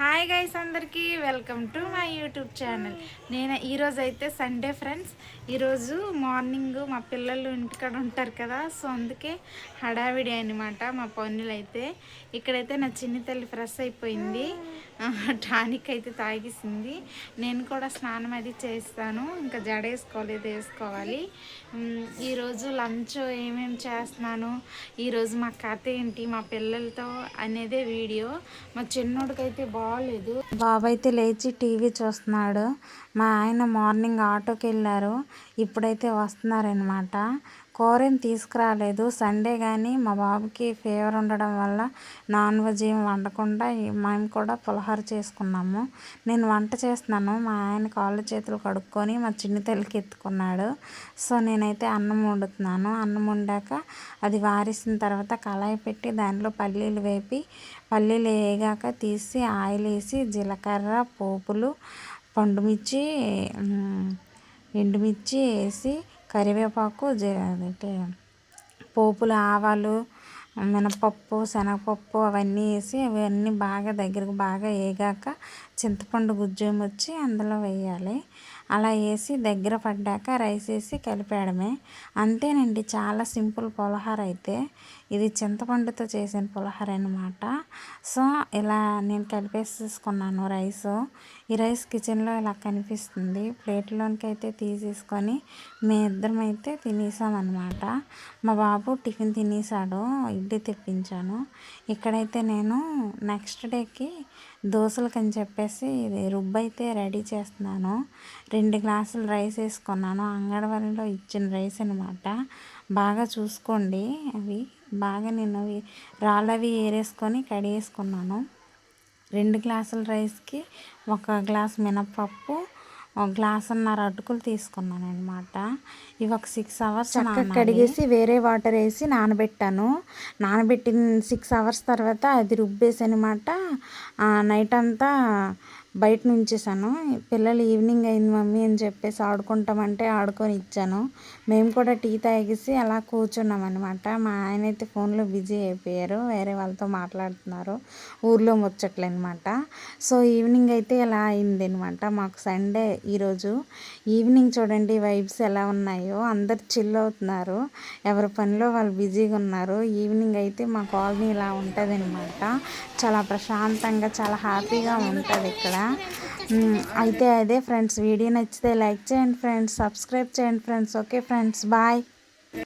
Hi guys, అందరికీ welcome to my YouTube channel. నేను ఈరోజు అయితే సండే ఫ్రెండ్స్. ఈరోజు మార్నింగ్ మా పిల్లలు ఇంటికాడ ఉంటారు కదా, సో అందుకే హడావిడి అనమాట మా పనులు అయితే. ఇక్కడైతే నా చిన్ని తల్లి ఫ్రెష్ అయిపోయింది, టానిక్ అయితే తాగిసింది. నేను కూడా స్నానం అది చేస్తాను, ఇంకా జడ వేసుకోలేదు, వేసుకోవాలి. ఈరోజు లంచ్ ఏమేమి చేస్తున్నాను, ఈరోజు మా కథ ఏంటి మా పిల్లలతో అనేదే వీడియో. మా చిన్నోడికైతే బాగాలేదు, బాబు అయితే లేచి టీవీ చూస్తున్నాడు. మా ఆయన మార్నింగ్ ఆటోకి వెళ్ళారు, ఇప్పుడైతే వస్తున్నారనమాట. కూర ఏం తీసుకురాలేదు, సండే కానీ మా బాబుకి ఫీవర్ ఉండడం వల్ల నాన్ వెజ్ ఏం వండకుండా మేము కూడా పులిహోర చేసుకున్నాము. నేను వంట చేస్తున్నాను, మా ఆయన కాళ్ళు చేతులు కడుక్కొని మా చిన్న తల్లికి ఎత్తుకున్నాడు. సో నేనైతే అన్నం వండుతున్నాను. అన్నం వండాక అది వారేసిన తర్వాత కళాయి పెట్టి దాంట్లో పల్లీలు వేపి, పల్లీలు వేగాక తీసి ఆయిల్ వేసి జీలకర్ర, పోపులు, పండుమిర్చి, ఎండుమిర్చి వేసి కరివేపాకు, అంటే పోపులు, ఆవాలు, మినపప్పు, శనగపప్పు అవన్నీ వేసి అవన్నీ బాగా దగ్గరకు బాగా వేగాక చింతపండు గుజ్జు వచ్చి అందులో వేయాలి. అలా వేసి దగ్గర పడ్డాక రైస్ వేసి కలిపేయడమే, అంతేనండి. చాలా సింపుల్ పులిహోర అయితే. ఇది చింతపండుతో చేసిన పులిహోర అనమాట. సో ఇలా నేను కలిపేసేసుకున్నాను రైసు. ఈ రైస్ కిచెన్లో ఇలా కనిపిస్తుంది. ప్లేట్లోనికి అయితే తీసేసుకొని మీ ఇద్దరం అయితే తినేసామన్నమాట. మా బాబు టిఫిన్ తినేసాడు, ఇడ్లీ తెప్పించాను. ఇక్కడైతే నేను నెక్స్ట్ డేకి దోశలకని చెప్పేసి ఇది రుబ్బైతే రెడీ చేస్తున్నాను. 2 గ్లాసులు రైస్ వేసుకున్నాను, అంగన్వాడీలో ఇచ్చిన రైస్ అనమాట. బాగా చూసుకోండి, అవి బాగా నేను అవి రాళ్ళవి ఏరేసుకొని కడిగేసుకున్నాను. 2 గ్లాసుల రైస్కి 1 గ్లాస్ మినపప్పు, 1 గ్లాసున్నర అటుకులు తీసుకున్నాను అనమాట. ఇవి ఒక 6 అవర్స్ కడిగేసి వేరే వాటర్ వేసి నానబెట్టాను. నానబెట్టిన 6 అవర్స్ తర్వాత అది రుబ్బేసి అనమాట నైట్ అంతా బయట నుంచేసాను. పిల్లలు ఈవినింగ్ అయింది మమ్మీ అని చెప్పేసి ఆడుకుంటామంటే ఆడుకొని ఇచ్చాను. మేము కూడా టీ తాగేసి అలా కూర్చున్నాం అనమాట. మా ఆయన అయితే ఫోన్లో బిజీ అయిపోయారు, వేరే వాళ్ళతో మాట్లాడుతున్నారు, ఊర్లో ముచ్చట్లు అనమాట. సో ఈవినింగ్ అయితే ఇలా అయింది అనమాట మాకు సండే ఈరోజు. ఈవినింగ్ చూడండి వైబ్స్ ఎలా ఉన్నాయో, అందరు చిల్ అవుతున్నారు, ఎవరి పనిలో వాళ్ళు బిజీగా ఉన్నారు. ఈవినింగ్ అయితే మా కాలనీ ఇలా ఉంటుంది అనమాట. చాలా ప్రశాంతంగా, చాలా హ్యాపీగా ఉంటుంది ఇక్కడ. అయితే అదే ఫ్రెండ్స్, వీడియో నచ్చితే లైక్ చేయండి ఫ్రెండ్స్, సబ్స్క్రైబ్ చేయండి ఫ్రెండ్స్. Okay friends, bye.